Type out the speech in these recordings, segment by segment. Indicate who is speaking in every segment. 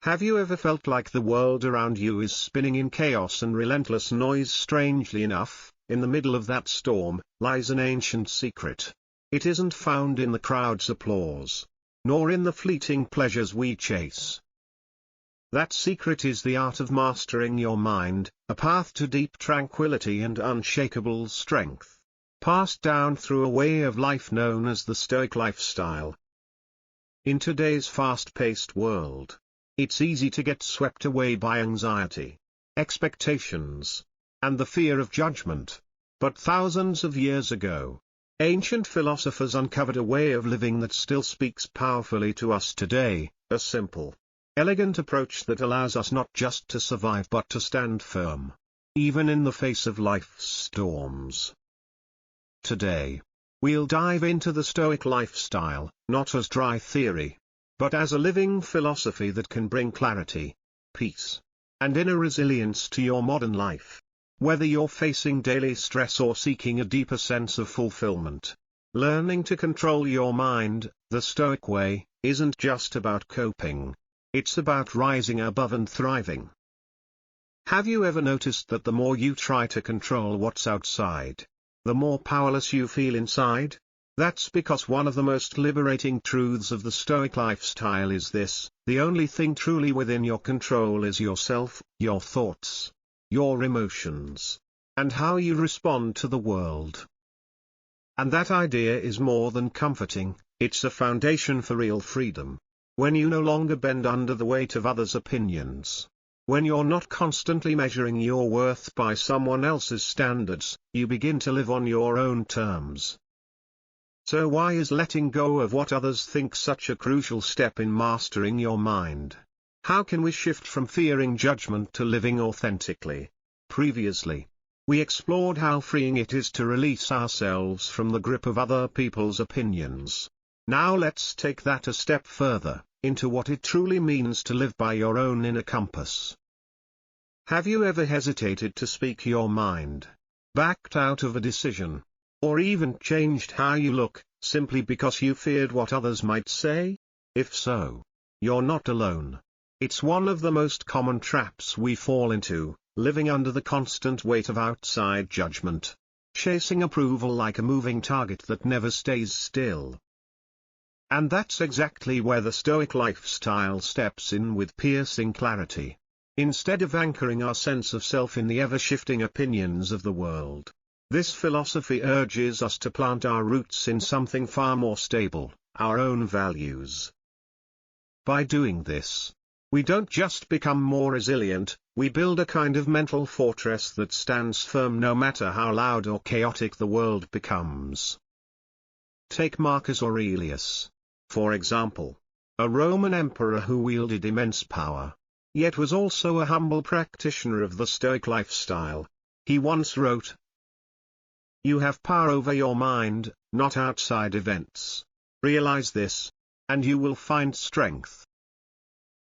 Speaker 1: Have you ever felt like the world around you is spinning in chaos and relentless noise? Strangely enough, in the middle of that storm, lies an ancient secret. It isn't found in the crowd's applause, nor in the fleeting pleasures we chase. That secret is the art of mastering your mind, a path to deep tranquility and unshakable strength, passed down through a way of life known as the Stoic lifestyle. In today's fast-paced world, it's easy to get swept away by anxiety, expectations, and the fear of judgment. But thousands of years ago, ancient philosophers uncovered a way of living that still speaks powerfully to us today, a simple, elegant approach that allows us not just to survive but to stand firm, even in the face of life's storms. Today, we'll dive into the Stoic lifestyle, not as dry theory, but as a living philosophy that can bring clarity, peace, and inner resilience to your modern life. Whether you're facing daily stress or seeking a deeper sense of fulfillment, learning to control your mind, the Stoic way, isn't just about coping. It's about rising above and thriving. Have you ever noticed that the more you try to control what's outside, the more powerless you feel inside? That's because one of the most liberating truths of the Stoic lifestyle is this: the only thing truly within your control is yourself, your thoughts, your emotions, and how you respond to the world. And that idea is more than comforting, it's a foundation for real freedom. When you no longer bend under the weight of others' opinions, when you're not constantly measuring your worth by someone else's standards, you begin to live on your own terms. So why is letting go of what others think such a crucial step in mastering your mind? How can we shift from fearing judgment to living authentically? Previously, we explored how freeing it is to release ourselves from the grip of other people's opinions. Now let's take that a step further, into what it truly means to live by your own inner compass. Have you ever hesitated to speak your mind, backed out of a decision, or even changed how you look, simply because you feared what others might say? If so, you're not alone. It's one of the most common traps we fall into, living under the constant weight of outside judgment, chasing approval like a moving target that never stays still. And that's exactly where the Stoic lifestyle steps in with piercing clarity. Instead of anchoring our sense of self in the ever-shifting opinions of the world, this philosophy urges us to plant our roots in something far more stable, our own values. By doing this, we don't just become more resilient, we build a kind of mental fortress that stands firm no matter how loud or chaotic the world becomes. Take Marcus Aurelius, for example, a Roman emperor who wielded immense power, yet was also a humble practitioner of the Stoic lifestyle. He once wrote, "You have power over your mind, not outside events. Realize this, and you will find strength."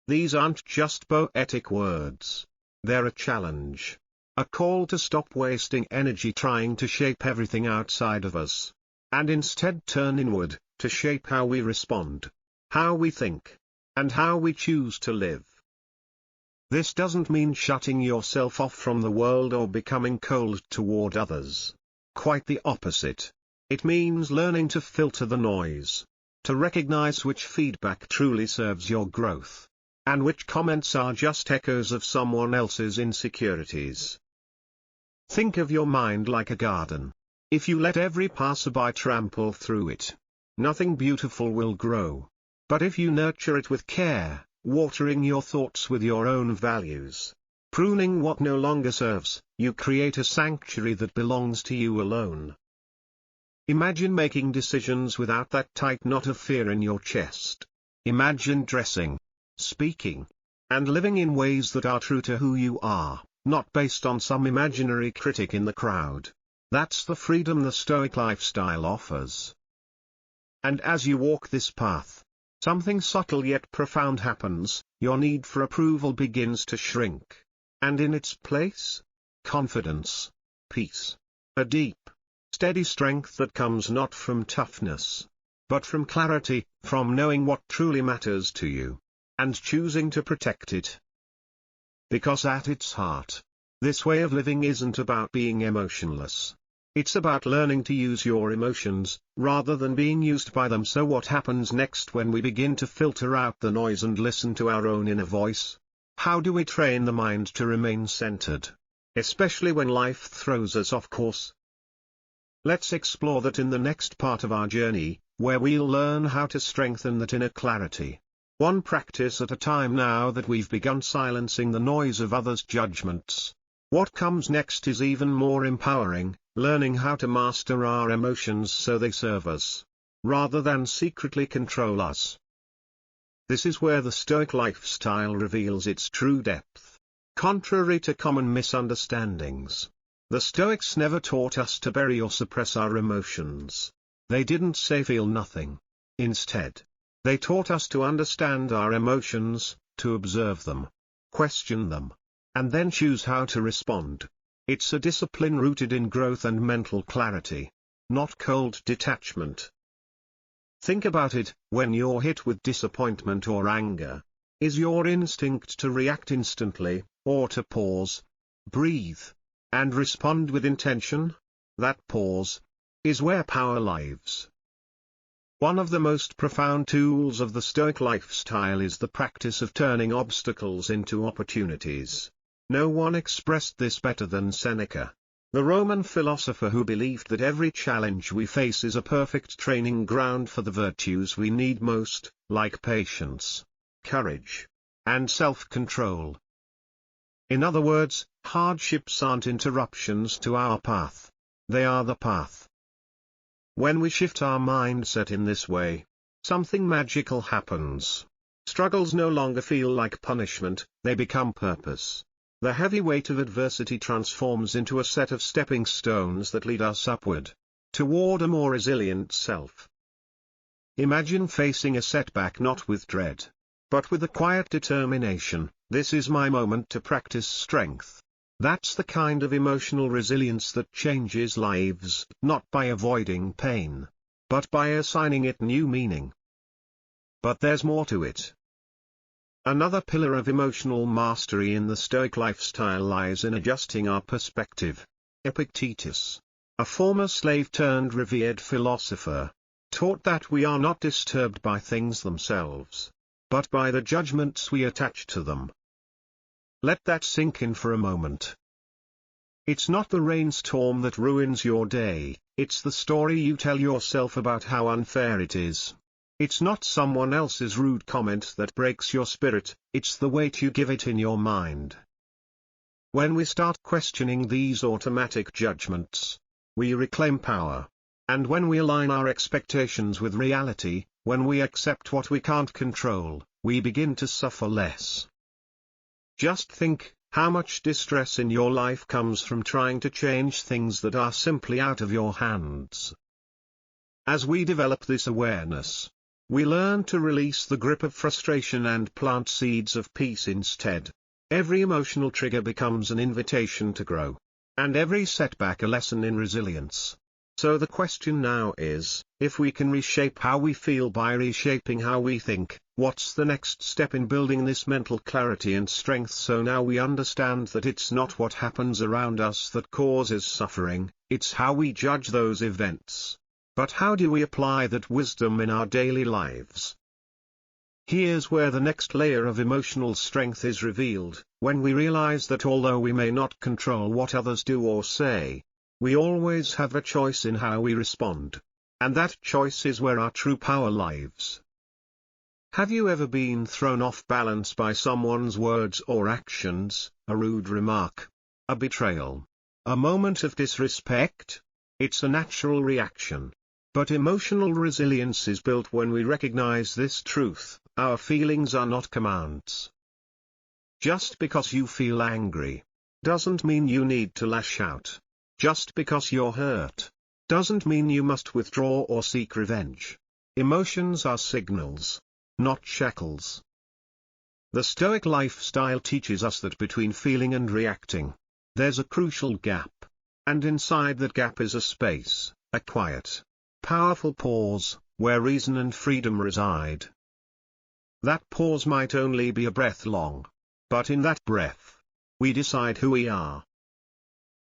Speaker 1: These aren't just poetic words. They're a challenge, a call to stop wasting energy trying to shape everything outside of us, and instead turn inward, to shape how we respond, how we think, and how we choose to live. This doesn't mean shutting yourself off from the world or becoming cold toward others. Quite the opposite. It means learning to filter the noise, to recognize which feedback truly serves your growth, and which comments are just echoes of someone else's insecurities. Think of your mind like a garden. If you let every passerby trample through it, nothing beautiful will grow. But if you nurture it with care, watering your thoughts with your own values, pruning what no longer serves, you create a sanctuary that belongs to you alone. Imagine making decisions without that tight knot of fear in your chest. Imagine dressing, speaking, and living in ways that are true to who you are, not based on some imaginary critic in the crowd. That's the freedom the Stoic lifestyle offers. And as you walk this path, something subtle yet profound happens. Your need for approval begins to shrink. And in its place, confidence, peace, a deep, steady strength that comes not from toughness, but from clarity, from knowing what truly matters to you. and choosing to protect it. Because at its heart, this way of living isn't about being emotionless. It's about learning to use your emotions, rather than being used by them. So what happens next when we begin to filter out the noise and listen to our own inner voice? How do we train the mind to remain centered, especially when life throws us off course? Let's explore that in the next part of our journey, where we'll learn how to strengthen that inner clarity. One practice at a time. Now that we've begun silencing the noise of others' judgments, what comes next is even more empowering, learning how to master our emotions so they serve us, rather than secretly control us. This is where the Stoic lifestyle reveals its true depth. Contrary to common misunderstandings, the Stoics never taught us to bury or suppress our emotions. They didn't say feel nothing. Instead, they taught us to understand our emotions, to observe them, question them, and then choose how to respond. It's a discipline rooted in growth and mental clarity, not cold detachment. Think about it. When you're hit with disappointment or anger, is your instinct to react instantly, or to pause, breathe, and respond with intention? That pause is where power lives. One of the most profound tools of the Stoic lifestyle is the practice of turning obstacles into opportunities. No one expressed this better than Seneca, the Roman philosopher who believed that every challenge we face is a perfect training ground for the virtues we need most, like patience, courage, and self-control. In other words, hardships aren't interruptions to our path. They are the path. When we shift our mindset in this way, something magical happens. Struggles no longer feel like punishment, they become purpose. The heavy weight of adversity transforms into a set of stepping stones that lead us upward, toward a more resilient self. Imagine facing a setback not with dread, but with a quiet determination. This is my moment to practice strength. That's the kind of emotional resilience that changes lives, not by avoiding pain, but by assigning it new meaning. But there's more to it. Another pillar of emotional mastery in the Stoic lifestyle lies in adjusting our perspective. Epictetus, a former slave-turned-revered philosopher, taught that we are not disturbed by things themselves, but by the judgments we attach to them. Let that sink in for a moment. It's not the rainstorm that ruins your day, it's the story you tell yourself about how unfair it is. It's not someone else's rude comment that breaks your spirit, it's the weight you give it in your mind. When we start questioning these automatic judgments, we reclaim power. And when we align our expectations with reality, when we accept what we can't control, we begin to suffer less. Just think, how much distress in your life comes from trying to change things that are simply out of your hands. As we develop this awareness, we learn to release the grip of frustration and plant seeds of peace instead. Every emotional trigger becomes an invitation to grow, and every setback a lesson in resilience. So the question now is, if we can reshape how we feel by reshaping how we think, what's the next step in building this mental clarity and strength? So now we understand that it's not what happens around us that causes suffering, it's how we judge those events. But how do we apply that wisdom in our daily lives? Here's where the next layer of emotional strength is revealed, when we realize that although we may not control what others do or say, we always have a choice in how we respond. And that choice is where our true power lives. Have you ever been thrown off balance by someone's words or actions, a rude remark, a betrayal, a moment of disrespect? It's a natural reaction. But emotional resilience is built when we recognize this truth: our feelings are not commands. Just because you feel angry doesn't mean you need to lash out. Just because you're hurt doesn't mean you must withdraw or seek revenge. Emotions are signals, not shackles. The Stoic lifestyle teaches us that between feeling and reacting, there's a crucial gap. And inside that gap is a space, a quiet, powerful pause, where reason and freedom reside. That pause might only be a breath long. But in that breath, we decide who we are.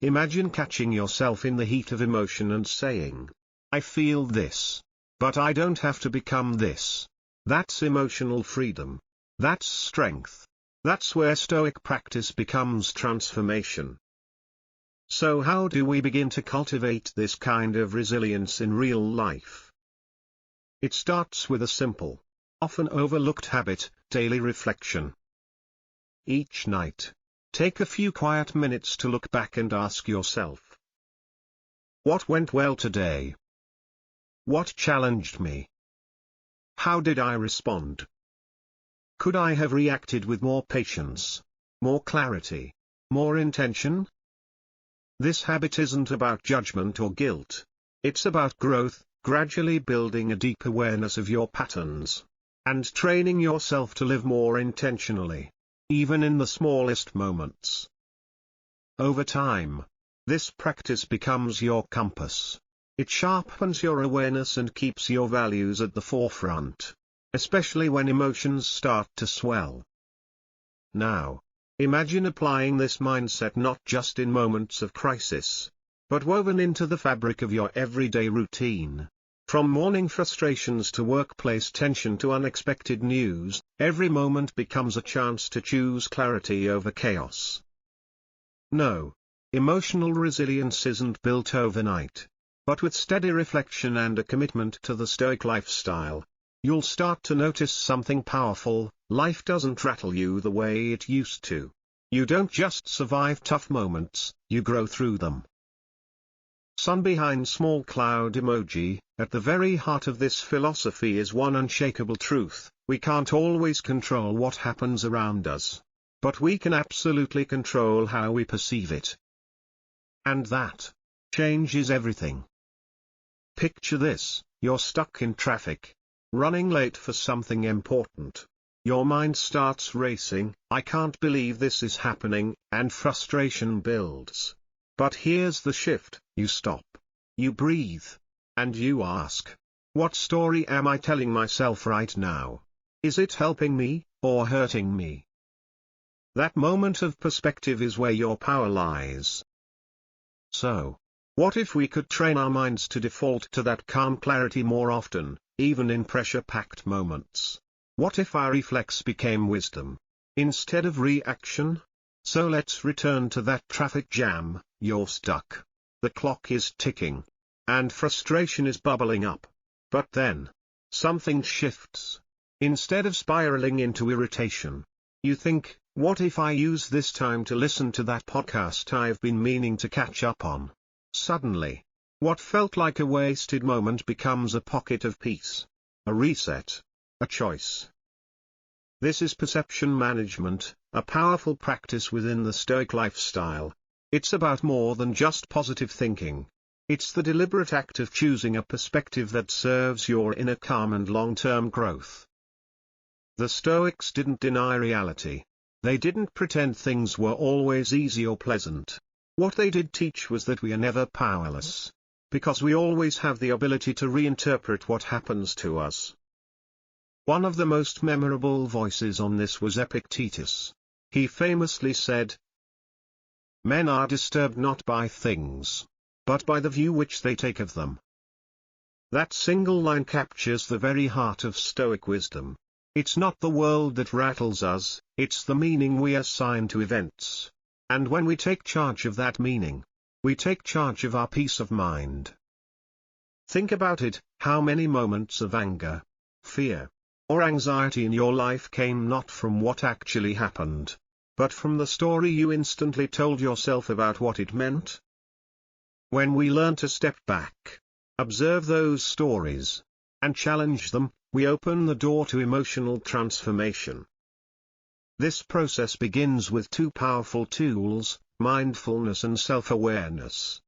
Speaker 1: Imagine catching yourself in the heat of emotion and saying, I feel this. But I don't have to become this. That's emotional freedom. That's strength. That's where Stoic practice becomes transformation. So how do we begin to cultivate this kind of resilience in real life? It starts with a simple, often overlooked habit, daily reflection. Each night, take a few quiet minutes to look back and ask yourself, what went well today? What challenged me? How did I respond? Could I have reacted with more patience, more clarity, more intention? This habit isn't about judgment or guilt. It's about growth, gradually building a deep awareness of your patterns, and training yourself to live more intentionally, even in the smallest moments. Over time, this practice becomes your compass. It sharpens your awareness and keeps your values at the forefront, especially when emotions start to swell. Now, imagine applying this mindset not just in moments of crisis, but woven into the fabric of your everyday routine. From morning frustrations to workplace tension to unexpected news, every moment becomes a chance to choose clarity over chaos. No, emotional resilience isn't built overnight. But with steady reflection and a commitment to the Stoic lifestyle, you'll start to notice something powerful. Life doesn't rattle you the way it used to. You don't just survive tough moments, you grow through them. Sun behind small cloud emoji. At the very heart of this philosophy is one unshakable truth: we can't always control what happens around us. But we can absolutely control how we perceive it. And that changes everything. Picture this: you're stuck in traffic, running late for something important. Your mind starts racing, I can't believe this is happening, and frustration builds. But here's the shift: you stop, you breathe, and you ask, what story am I telling myself right now? Is it helping me, or hurting me? That moment of perspective is where your power lies. So, what if we could train our minds to default to that calm clarity more often, even in pressure-packed moments? What if our reflex became wisdom, instead of reaction? So let's return to that traffic jam. You're stuck. The clock is ticking. And frustration is bubbling up. But then, something shifts. Instead of spiraling into irritation, you think, what if I use this time to listen to that podcast I've been meaning to catch up on? Suddenly, what felt like a wasted moment becomes a pocket of peace. A reset. A choice. This is perception management, a powerful practice within the Stoic lifestyle. It's about more than just positive thinking. It's the deliberate act of choosing a perspective that serves your inner calm and long-term growth. The Stoics didn't deny reality. They didn't pretend things were always easy or pleasant. What they did teach was that we are never powerless, because we always have the ability to reinterpret what happens to us. One of the most memorable voices on this was Epictetus. He famously said, "Men are disturbed not by things, but by the view which they take of them." That single line captures the very heart of Stoic wisdom. It's not the world that rattles us, it's the meaning we assign to events. And when we take charge of that meaning, we take charge of our peace of mind. Think about it: how many moments of anger, fear, or anxiety in your life came not from what actually happened, but from the story you instantly told yourself about what it meant? When we learn to step back, observe those stories, and challenge them, we open the door to emotional transformation. This process begins with two powerful tools: mindfulness and self-awareness.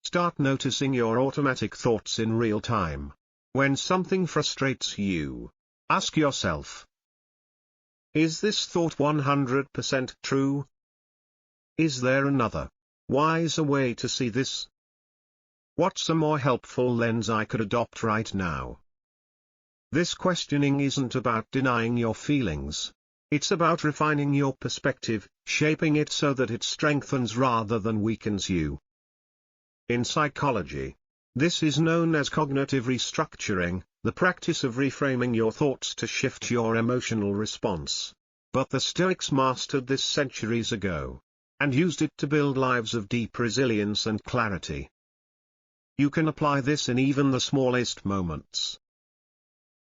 Speaker 1: Start noticing your automatic thoughts in real time. When something frustrates you, ask yourself, is this thought 100% true? Is there another, wiser way to see this? What's a more helpful lens I could adopt right now? This questioning isn't about denying your feelings. It's about refining your perspective, shaping it so that it strengthens rather than weakens you. In psychology, this is known as cognitive restructuring, the practice of reframing your thoughts to shift your emotional response. But the Stoics mastered this centuries ago, and used it to build lives of deep resilience and clarity. You can apply this in even the smallest moments.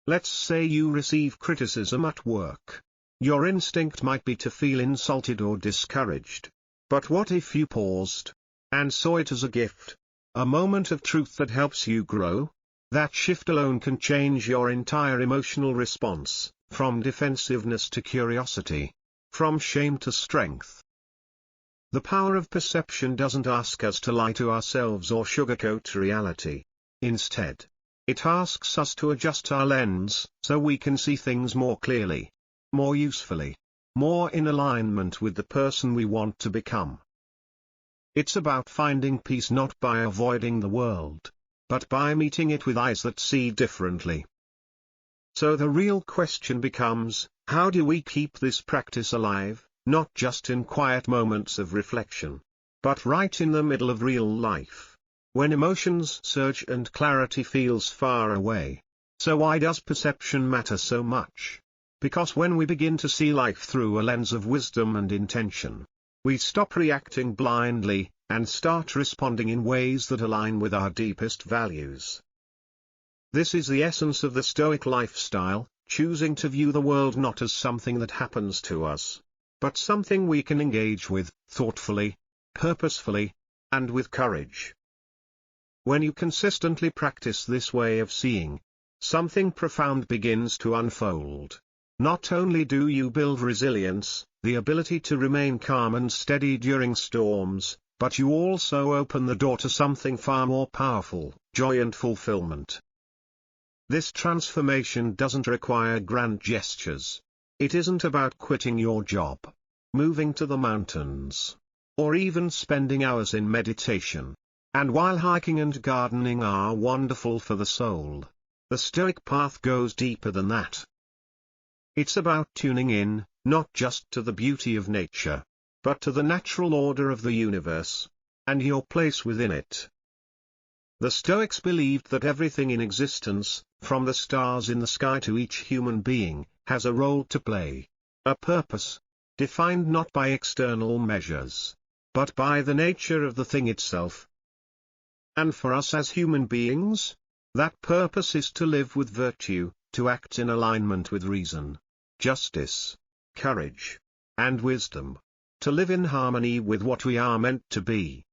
Speaker 1: Let's say you receive criticism at work. Your instinct might be to feel insulted or discouraged. But what if you paused and saw it as a gift? A moment of truth that helps you grow? That shift alone can change your entire emotional response, from defensiveness to curiosity, from shame to strength. The power of perception doesn't ask us to lie to ourselves or sugarcoat reality. Instead, it asks us to adjust our lens so we can see things more clearly, more usefully, more in alignment with the person we want to become. It's about finding peace not by avoiding the world, but by meeting it with eyes that see differently. So the real question becomes, how do we keep this practice alive, not just in quiet moments of reflection, but right in the middle of real life, when emotions surge and clarity feels far away? So why does perception matter so much? Because when we begin to see life through a lens of wisdom and intention, we stop reacting blindly, and start responding in ways that align with our deepest values. This is the essence of the Stoic lifestyle, choosing to view the world not as something that happens to us, but something we can engage with, thoughtfully, purposefully, and with courage. When you consistently practice this way of seeing, something profound begins to unfold. Not only do you build resilience, the ability to remain calm and steady during storms, but you also open the door to something far more powerful, joy and fulfillment. This transformation doesn't require grand gestures. It isn't about quitting your job, moving to the mountains, or even spending hours in meditation. And while hiking and gardening are wonderful for the soul, the Stoic path goes deeper than that. It's about tuning in, not just to the beauty of nature, but to the natural order of the universe, and your place within it. The Stoics believed that everything in existence, from the stars in the sky to each human being, has a role to play, a purpose, defined not by external measures, but by the nature of the thing itself. And for us as human beings, that purpose is to live with virtue, to act in alignment with reason, justice, courage, and wisdom, to live in harmony with what we are meant to be.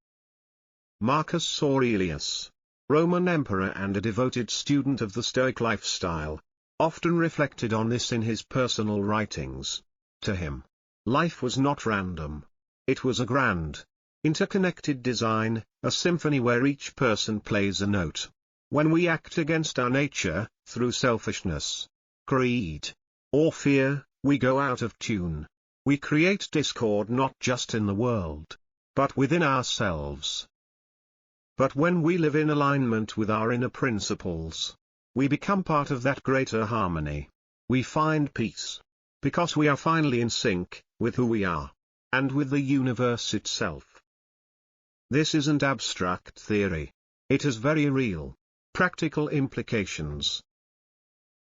Speaker 1: Marcus Aurelius, Roman emperor and a devoted student of the Stoic lifestyle, often reflected on this in his personal writings. To him, life was not random. It was a grand, interconnected design, a symphony where each person plays a note. When we act against our nature, through selfishness, greed, or fear, we go out of tune. We create discord not just in the world, but within ourselves. But when we live in alignment with our inner principles, we become part of that greater harmony. We find peace, because we are finally in sync with who we are, and with the universe itself. This isn't abstract theory. It has very real, practical implications.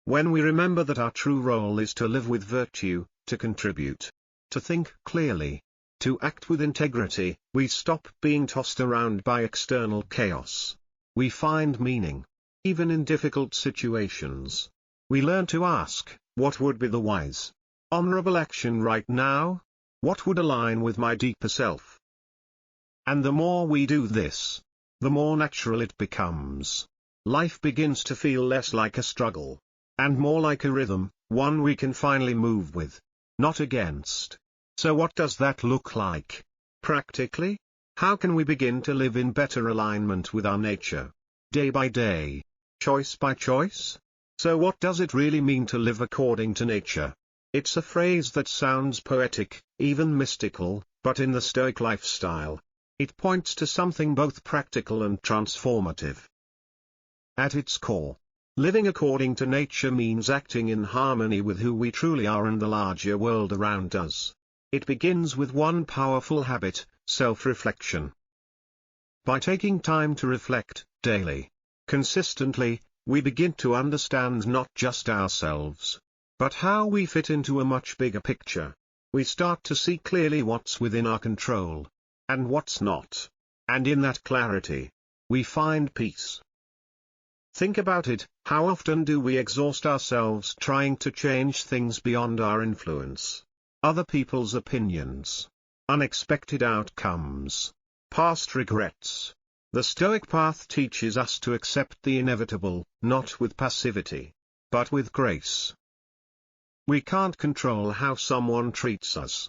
Speaker 1: When we remember that our true role is to live with virtue, to contribute, to think clearly, to act with integrity, we stop being tossed around by external chaos. We find meaning, even in difficult situations. We learn to ask, what would be the wise, honorable action right now? What would align with my deeper self? And the more we do this, the more natural it becomes. Life begins to feel less like a struggle, and more like a rhythm, one we can finally move with, not against. So what does that look like? Practically, how can we begin to live in better alignment with our nature? Day by day, choice by choice? So what does it really mean to live according to nature? It's a phrase that sounds poetic, even mystical, but in the Stoic lifestyle, it points to something both practical and transformative. At its core, Living according to nature means acting in harmony with who we truly are and the larger world around us. It begins with one powerful habit, self-reflection. By taking time to reflect, daily, consistently, we begin to understand not just ourselves, but how we fit into a much bigger picture. We start to see clearly what's within our control, and what's not. And in that clarity, we find peace. Think about it, how often do we exhaust ourselves trying to change things beyond our influence? Other people's opinions, unexpected outcomes, past regrets. The Stoic path teaches us to accept the inevitable, not with passivity, but with grace. We can't control how someone treats us.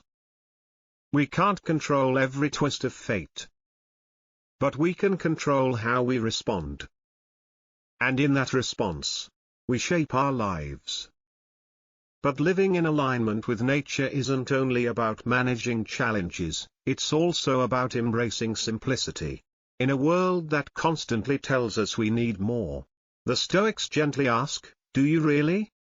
Speaker 1: We can't control every twist of fate. But we can control how we respond. And in that response, we shape our lives. But living in alignment with nature isn't only about managing challenges, it's also about embracing simplicity. In a world that constantly tells us we need more, the Stoics gently ask, do you really?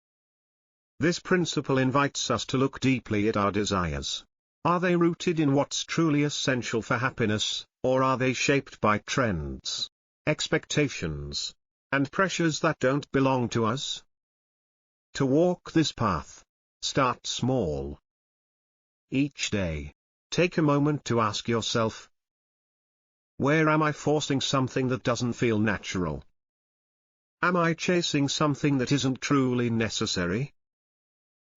Speaker 1: This principle invites us to look deeply at our desires. Are they rooted in what's truly essential for happiness, or are they shaped by trends, expectations, and pressures that don't belong to us? To walk this path, start small. Each day, take a moment to ask yourself, where am I forcing something that doesn't feel natural? Am I chasing something that isn't truly necessary?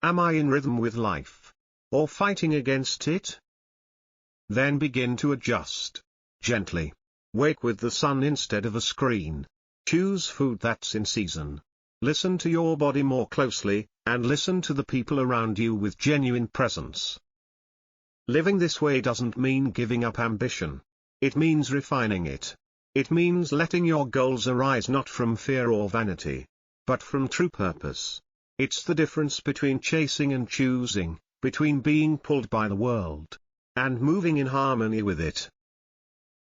Speaker 1: Am I in rhythm with life, or fighting against it? Then begin to adjust, gently. Wake with the sun instead of a screen. Choose food that's in season. Listen to your body more closely, and listen to the people around you with genuine presence. Living this way doesn't mean giving up ambition. It means refining it. It means letting your goals arise not from fear or vanity, but from true purpose. It's the difference between chasing and choosing, between being pulled by the world, and moving in harmony with it.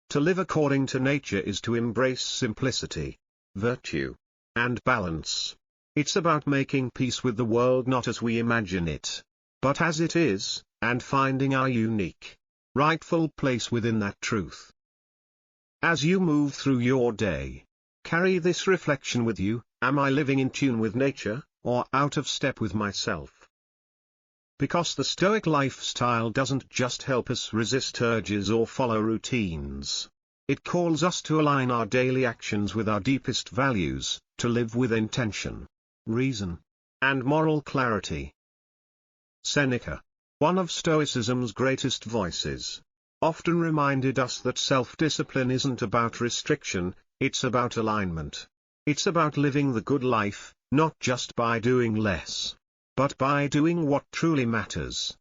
Speaker 1: To live according to nature is to embrace simplicity, virtue, and balance. It's about making peace with the world not as we imagine it, but as it is, and finding our unique, rightful place within that truth. As you move through your day, carry this reflection with you, am I living in tune with nature, or out of step with myself? Because the Stoic lifestyle doesn't just help us resist urges or follow routines. It calls us to align our daily actions with our deepest values, to live with intention, reason, and moral clarity. Seneca, one of Stoicism's greatest voices, often reminded us that self-discipline isn't about restriction, it's about alignment. It's about living the good life, not just by doing less, but by doing what truly matters.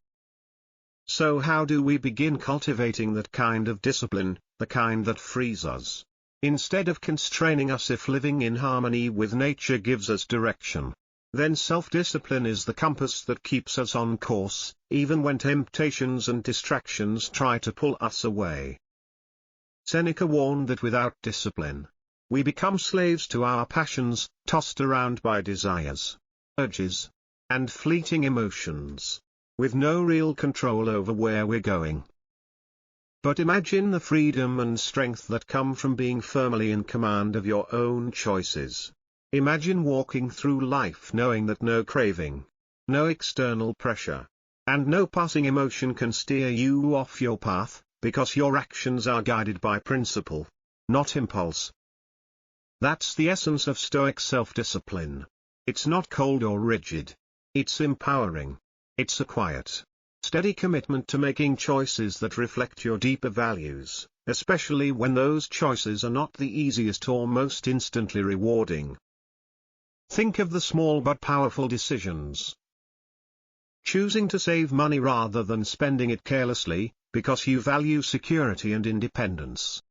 Speaker 1: So how do we begin cultivating that kind of discipline, the kind that frees us, instead of constraining us? If living in harmony with nature gives us direction, then self-discipline is the compass that keeps us on course, even when temptations and distractions try to pull us away. Seneca warned that without discipline, we become slaves to our passions, tossed around by desires, urges, and fleeting emotions, with no real control over where we're going. But imagine the freedom and strength that come from being firmly in command of your own choices. Imagine walking through life knowing that no craving, no external pressure, and no passing emotion can steer you off your path, because your actions are guided by principle, not impulse. That's the essence of Stoic self-discipline. It's not cold or rigid. It's empowering. It's a quiet, steady commitment to making choices that reflect your deeper values, especially when those choices are not the easiest or most instantly rewarding. Think of the small but powerful decisions. Choosing to save money rather than spending it carelessly, because you value security and independence.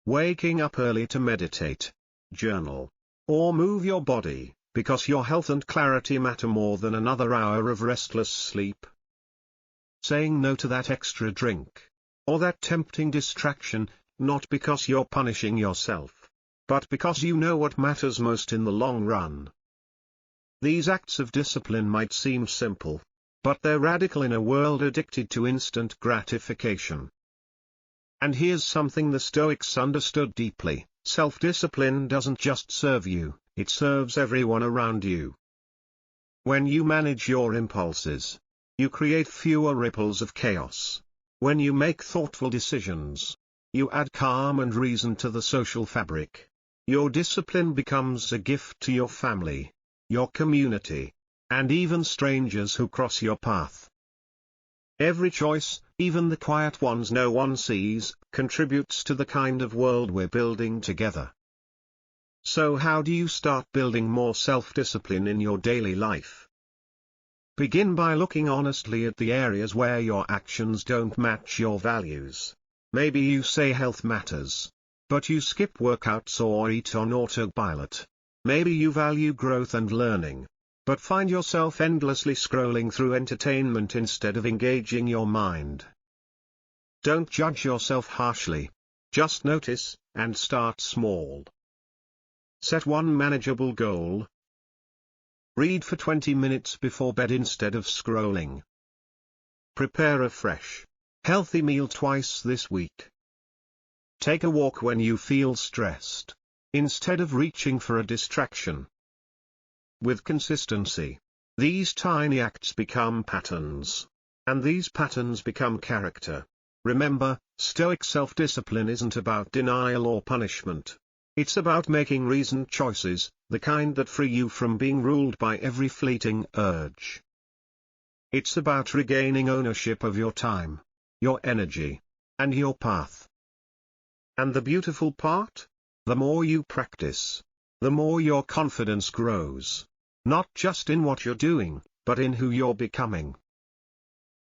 Speaker 1: Waking up early to meditate, journal, or move your body, because your health and clarity matter more than another hour of restless sleep. Saying no to that extra drink, or that tempting distraction, not because you're punishing yourself, but because you know what matters most in the long run. These acts of discipline might seem simple, but they're radical in a world addicted to instant gratification. And here's something the Stoics understood deeply: self-discipline doesn't just serve you, it serves everyone around you. When you manage your impulses, you create fewer ripples of chaos. When you make thoughtful decisions, you add calm and reason to the social fabric. Your discipline becomes a gift to your family, your community, and even strangers who cross your path. Every choice, even the quiet ones no one sees, contributes to the kind of world we're building together. So how do you start building more self-discipline in your daily life? Begin by looking honestly at the areas where your actions don't match your values. Maybe you say health matters, but you skip workouts or eat on autopilot. Maybe you value growth and learning, but find yourself endlessly scrolling through entertainment instead of engaging your mind. Don't judge yourself harshly. Just notice, and start small. Set one manageable goal. Read for 20 minutes before bed instead of scrolling. Prepare a fresh, healthy meal twice this week. Take a walk when you feel stressed, instead of reaching for a distraction. With consistency, these tiny acts become patterns, and these patterns become character. Remember, Stoic self-discipline isn't about denial or punishment. It's about making reasoned choices, the kind that free you from being ruled by every fleeting urge. It's about regaining ownership of your time, your energy, and your path. And the beautiful part? The more you practice, the more your confidence grows. Not just in what you're doing, but in who you're becoming.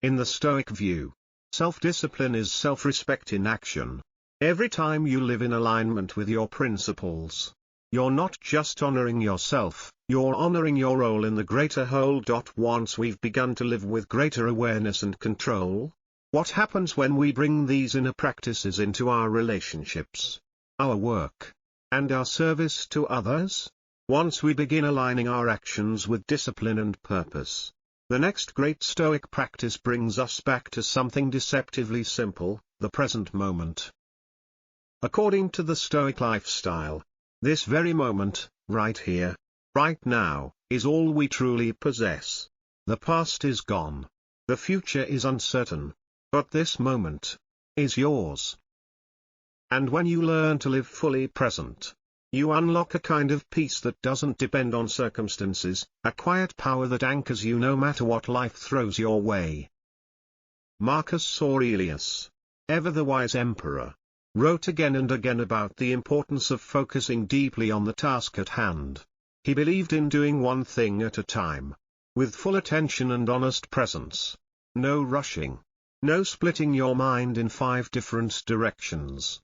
Speaker 1: In the Stoic view, self-discipline is self-respect in action. Every time you live in alignment with your principles, you're not just honoring yourself, you're honoring your role in the greater whole. Once we've begun to live with greater awareness and control, what happens when we bring these inner practices into our relationships, our work, and our service to others? Once we begin aligning our actions with discipline and purpose, the next great Stoic practice brings us back to something deceptively simple: the present moment. According to the Stoic lifestyle, this very moment, right here, right now, is all we truly possess. The past is gone. The future is uncertain. But this moment is yours. And when you learn to live fully present, you unlock a kind of peace that doesn't depend on circumstances, a quiet power that anchors you no matter what life throws your way. Marcus Aurelius, ever the wise emperor, wrote again and again about the importance of focusing deeply on the task at hand. He believed in doing one thing at a time, with full attention and honest presence. No rushing. No splitting your mind in 5 different directions.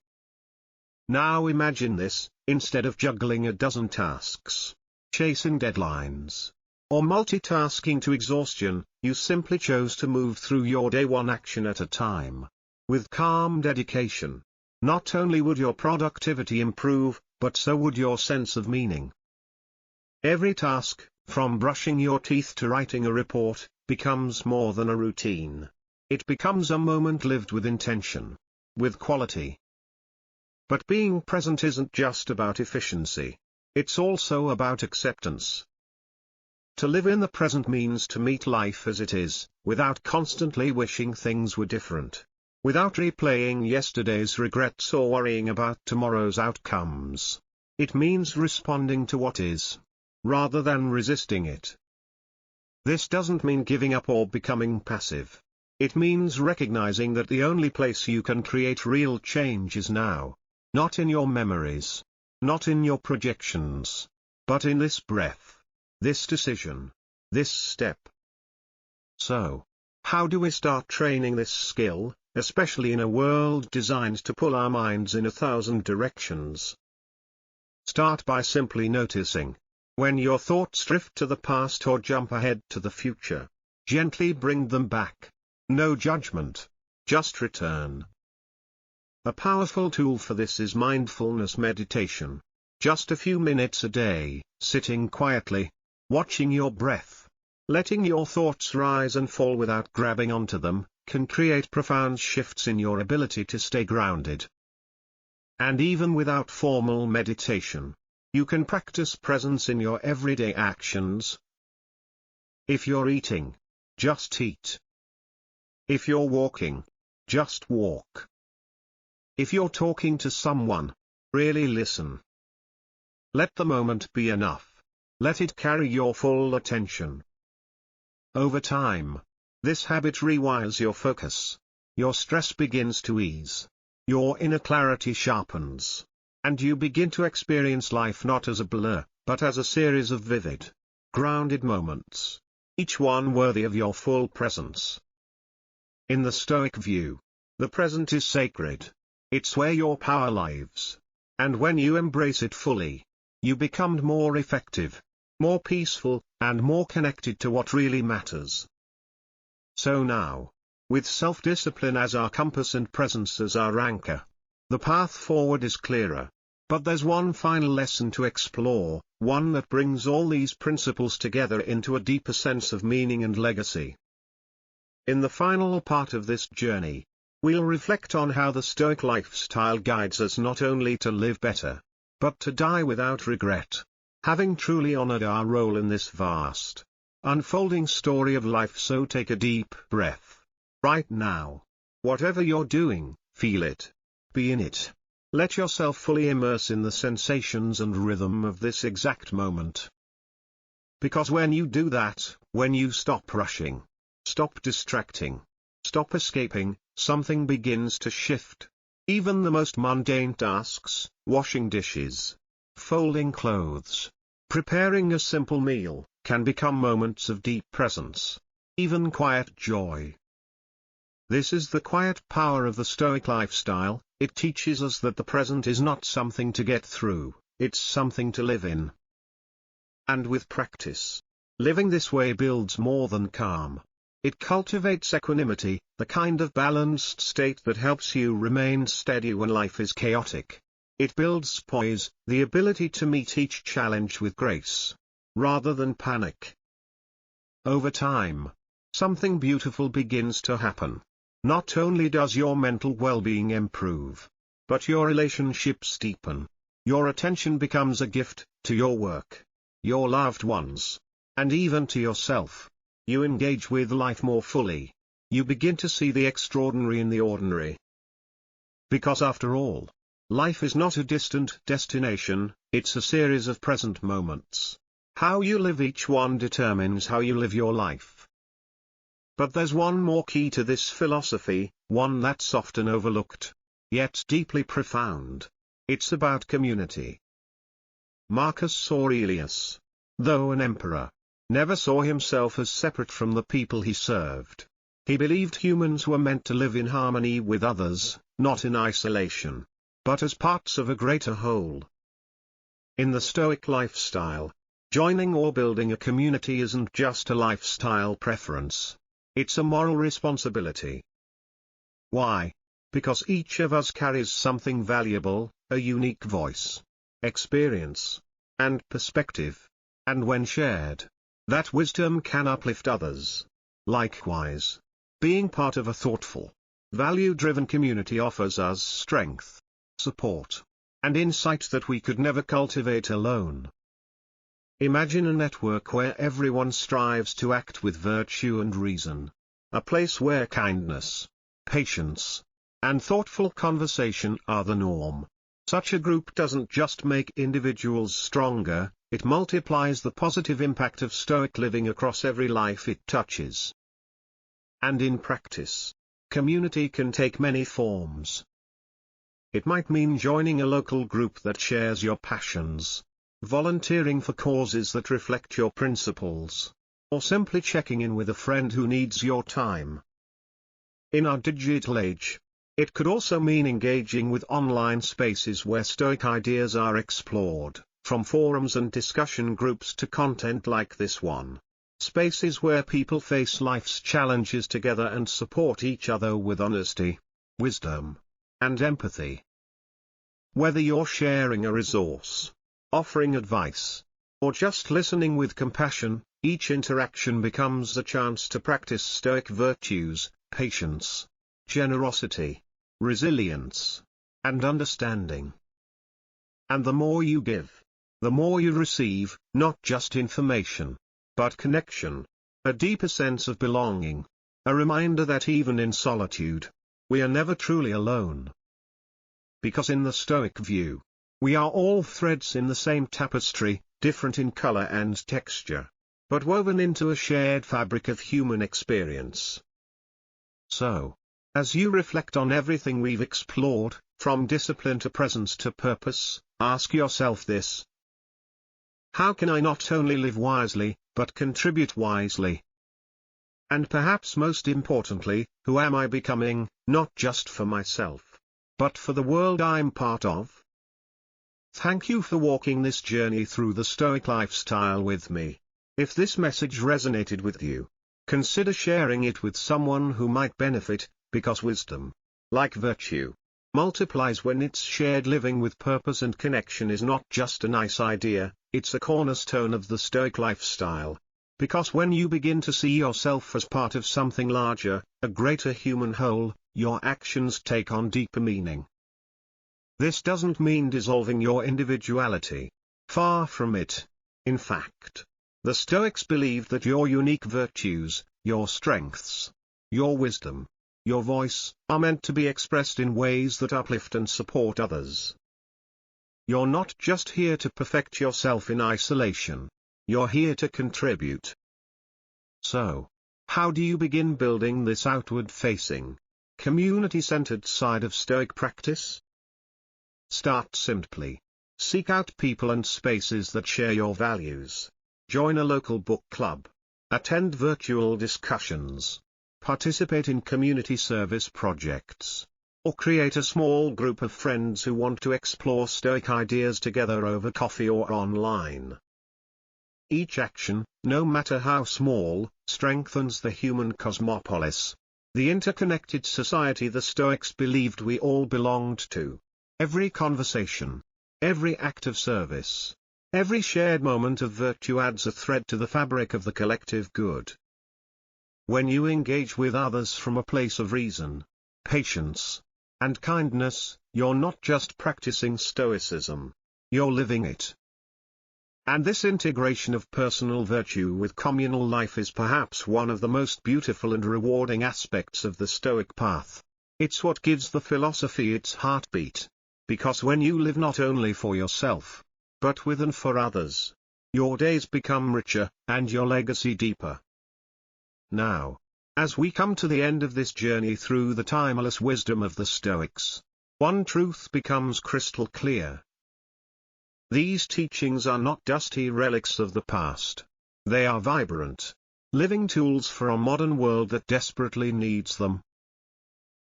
Speaker 1: Now imagine this: instead of juggling a dozen tasks, chasing deadlines, or multitasking to exhaustion, you simply chose to move through your day one action at a time. With calm dedication, not only would your productivity improve, but so would your sense of meaning. Every task, from brushing your teeth to writing a report, becomes more than a routine. It becomes a moment lived with intention, with quality. But being present isn't just about efficiency. It's also about acceptance. To live in the present means to meet life as it is, without constantly wishing things were different. Without replaying yesterday's regrets or worrying about tomorrow's outcomes. It means responding to what is, rather than resisting it. This doesn't mean giving up or becoming passive. It means recognizing that the only place you can create real change is now. Not in your memories, not in your projections, but in this breath, this decision, this step. So, how do we start training this skill, especially in a world designed to pull our minds in 1,000 directions? Start by simply noticing. When your thoughts drift to the past or jump ahead to the future, gently bring them back. No judgment, just return. A powerful tool for this is mindfulness meditation. Just a few minutes a day, sitting quietly, watching your breath, letting your thoughts rise and fall without grabbing onto them, can create profound shifts in your ability to stay grounded. And even without formal meditation, you can practice presence in your everyday actions. If you're eating, just eat. If you're walking, just walk. If you're talking to someone, really listen. Let the moment be enough. Let it carry your full attention. Over time, this habit rewires your focus. Your stress begins to ease. Your inner clarity sharpens. And you begin to experience life not as a blur, but as a series of vivid, grounded moments, each one worthy of your full presence. In the Stoic view, the present is sacred. It's where your power lives. And when you embrace it fully, you become more effective, more peaceful, and more connected to what really matters. So now, with self-discipline as our compass and presence as our anchor, the path forward is clearer. But there's one final lesson to explore, one that brings all these principles together into a deeper sense of meaning and legacy. In the final part of this journey, we'll reflect on how the Stoic lifestyle guides us not only to live better, but to die without regret, having truly honored our role in this vast, unfolding story of life. So take a deep breath. Right now. Whatever you're doing, feel it. Be in it. Let yourself fully immerse in the sensations and rhythm of this exact moment. Because when you do that, when you stop rushing, stop distracting, stop escaping, something begins to shift. Even the most mundane tasks, washing dishes, folding clothes, preparing a simple meal, can become moments of deep presence, even quiet joy. This is the quiet power of the Stoic lifestyle. It teaches us that the present is not something to get through, it's something to live in. And with practice, living this way builds more than calm. It cultivates equanimity, the kind of balanced state that helps you remain steady when life is chaotic. It builds poise, the ability to meet each challenge with grace, rather than panic. Over time, something beautiful begins to happen. Not only does your mental well-being improve, but your relationships deepen. Your attention becomes a gift, to your work, your loved ones, and even to yourself. You engage with life more fully. You begin to see the extraordinary in the ordinary. Because after all, life is not a distant destination, it's a series of present moments. How you live each one determines how you live your life. But there's one more key to this philosophy, one that's often overlooked, yet deeply profound. It's about community. Marcus Aurelius, though an emperor, never saw himself as separate from the people he served. He believed humans were meant to live in harmony with others, not in isolation, but as parts of a greater whole. In the Stoic lifestyle, joining or building a community isn't just a lifestyle preference. It's a moral responsibility. Why? Because each of us carries something valuable, a unique voice, experience, and perspective. And when shared, that wisdom can uplift others. Likewise, being part of a thoughtful, value-driven community offers us strength, support, and insight that we could never cultivate alone. Imagine a network where everyone strives to act with virtue and reason. A place where kindness, patience, and thoughtful conversation are the norm. Such a group doesn't just make individuals stronger, it multiplies the positive impact of Stoic living across every life it touches. And in practice, community can take many forms. It might mean joining a local group that shares your passions, volunteering for causes that reflect your principles, or simply checking in with a friend who needs your time. In our digital age, it could also mean engaging with online spaces where Stoic ideas are explored, from forums and discussion groups to content like this one. Spaces where people face life's challenges together and support each other with honesty, wisdom, and empathy. Whether you're sharing a resource, offering advice, or just listening with compassion, each interaction becomes a chance to practice Stoic virtues, patience, generosity, resilience, and understanding. And the more you give, the more you receive, not just information, but connection, a deeper sense of belonging, a reminder that even in solitude, we are never truly alone. Because in the Stoic view, we are all threads in the same tapestry, different in color and texture, but woven into a shared fabric of human experience. So, as you reflect on everything we've explored, from discipline to presence to purpose, ask yourself this: how can I not only live wisely, but contribute wisely? And perhaps most importantly, who am I becoming, not just for myself, but for the world I'm part of? Thank you for walking this journey through the Stoic lifestyle with me. If this message resonated with you, consider sharing it with someone who might benefit, because wisdom, like virtue, multiplies when it's shared. Living with purpose and connection is not just a nice idea, it's a cornerstone of the Stoic lifestyle. Because when you begin to see yourself as part of something larger, a greater human whole, your actions take on deeper meaning. This doesn't mean dissolving your individuality. Far from it. In fact, the Stoics believed that your unique virtues, your strengths, your wisdom, your voice, are meant to be expressed in ways that uplift and support others. You're not just here to perfect yourself in isolation. You're here to contribute. So, how do you begin building this outward-facing, community-centered side of Stoic practice? Start simply. Seek out people and spaces that share your values. Join a local book club. Attend virtual discussions. Participate in community service projects. Or create a small group of friends who want to explore Stoic ideas together over coffee or online. Each action, no matter how small, strengthens the human cosmopolis, the interconnected society the Stoics believed we all belonged to. Every conversation, every act of service, every shared moment of virtue adds a thread to the fabric of the collective good. When you engage with others from a place of reason, patience, and kindness, you're not just practicing Stoicism, you're living it. And this integration of personal virtue with communal life is perhaps one of the most beautiful and rewarding aspects of the Stoic path. It's what gives the philosophy its heartbeat. Because when you live not only for yourself, but with and for others, your days become richer, and your legacy deeper. Now, as we come to the end of this journey through the timeless wisdom of the Stoics, one truth becomes crystal clear. These teachings are not dusty relics of the past. They are vibrant, living tools for a modern world that desperately needs them.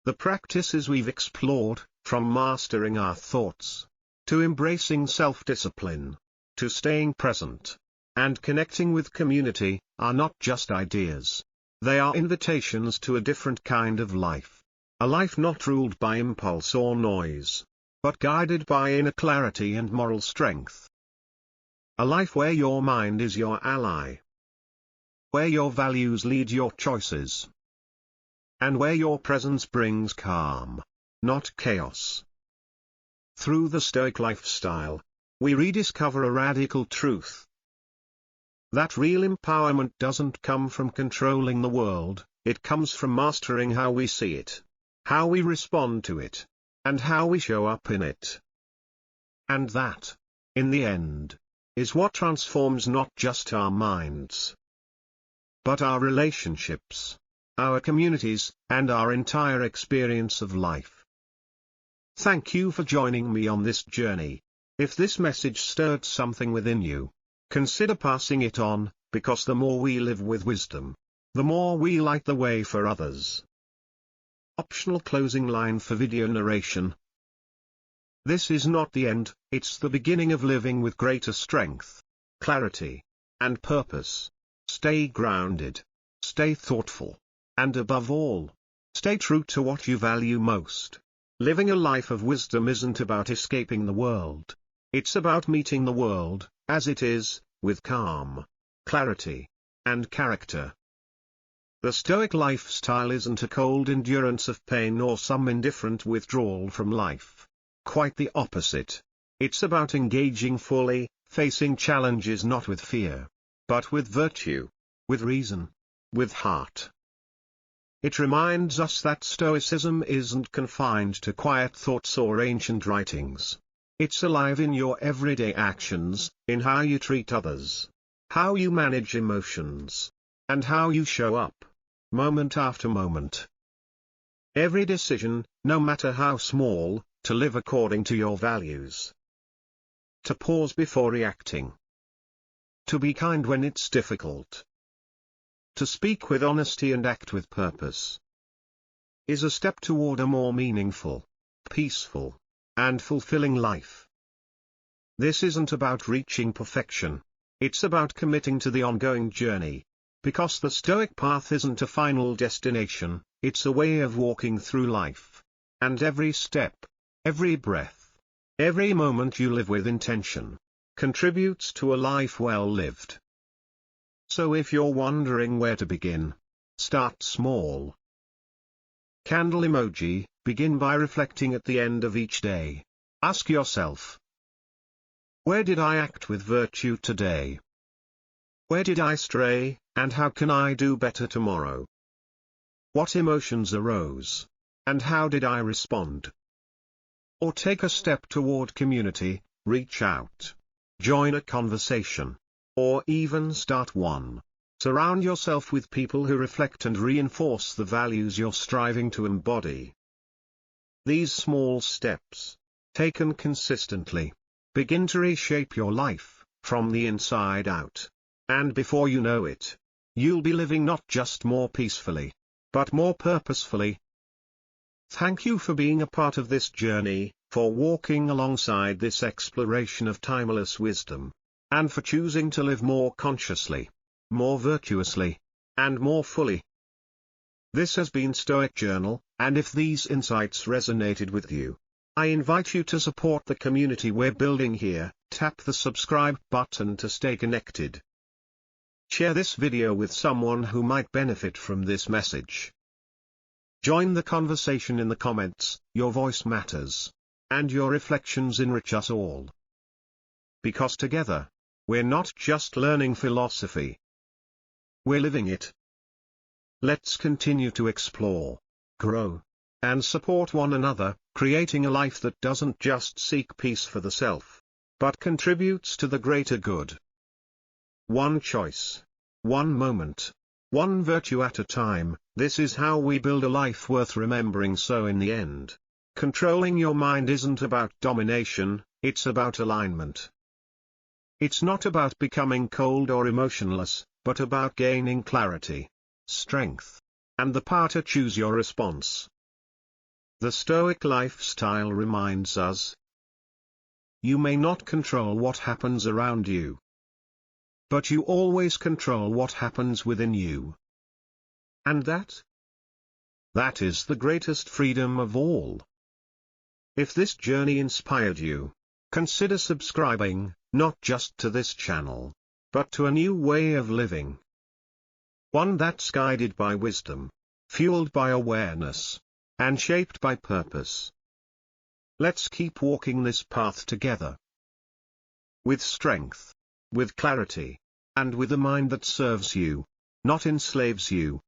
Speaker 1: The practices we've explored, from mastering our thoughts, to embracing self-discipline, to staying present, and connecting with community, are not just ideas. They are invitations to a different kind of life. A life not ruled by impulse or noise, but guided by inner clarity and moral strength. A life where your mind is your ally. Where your values lead your choices. And where your presence brings calm, not chaos. Through the Stoic lifestyle, we rediscover a radical truth. That real empowerment doesn't come from controlling the world, it comes from mastering how we see it, how we respond to it, and how we show up in it. And that, in the end, is what transforms not just our minds, but our relationships, our communities, and our entire experience of life. Thank you for joining me on this journey. If this message stirred something within you, consider passing it on, because the more we live with wisdom, the more we light the way for others. Optional closing line for video narration. This is not the end, it's the beginning of living with greater strength, clarity, and purpose. Stay grounded, stay thoughtful, and above all, stay true to what you value most. Living a life of wisdom isn't about escaping the world. It's about meeting the world, as it is, with calm, clarity, and character. The Stoic lifestyle isn't a cold endurance of pain or some indifferent withdrawal from life. Quite the opposite. It's about engaging fully, facing challenges not with fear, but with virtue, with reason, with heart. It reminds us that Stoicism isn't confined to quiet thoughts or ancient writings. It's alive in your everyday actions, in how you treat others, how you manage emotions, and how you show up, moment after moment. Every decision, no matter how small, to live according to your values. To pause before reacting. To be kind when it's difficult. To speak with honesty and act with purpose. Is a step toward a more meaningful, peaceful, and fulfilling life. This isn't about reaching perfection. It's about committing to the ongoing journey. Because the Stoic path isn't a final destination, it's a way of walking through life. And every step, every breath, every moment you live with intention, contributes to a life well lived. So if you're wondering where to begin, start small. Candle emoji, begin by reflecting at the end of each day. Ask yourself, where did I act with virtue today? Where did I stray, and how can I do better tomorrow? What emotions arose, and how did I respond? Or take a step toward community, reach out, join a conversation, or even start one. Surround yourself with people who reflect and reinforce the values you're striving to embody. These small steps, taken consistently, begin to reshape your life, from the inside out. And before you know it, you'll be living not just more peacefully, but more purposefully. Thank you for being a part of this journey, for walking alongside this exploration of timeless wisdom, and for choosing to live more consciously, more virtuously, and more fully. This has been Stoic Journal, and if these insights resonated with you, I invite you to support the community we're building here. Tap the subscribe button to stay connected. Share this video with someone who might benefit from this message. Join the conversation in the comments, your voice matters, and your reflections enrich us all. Because together, we're not just learning philosophy, we're living it. Let's continue to explore, grow, and support one another, creating a life that doesn't just seek peace for the self, but contributes to the greater good. One choice, one moment, one virtue at a time, this is how we build a life worth remembering. So in the end, controlling your mind isn't about domination, it's about alignment. It's not about becoming cold or emotionless, but about gaining clarity, strength, and the power to choose your response. The Stoic lifestyle reminds us, you may not control what happens around you, but you always control what happens within you. And that is the greatest freedom of all. If this journey inspired you, consider subscribing, not just to this channel, but to a new way of living. One that's guided by wisdom, fueled by awareness, and shaped by purpose. Let's keep walking this path together. With strength, with clarity, and with a mind that serves you, not enslaves you.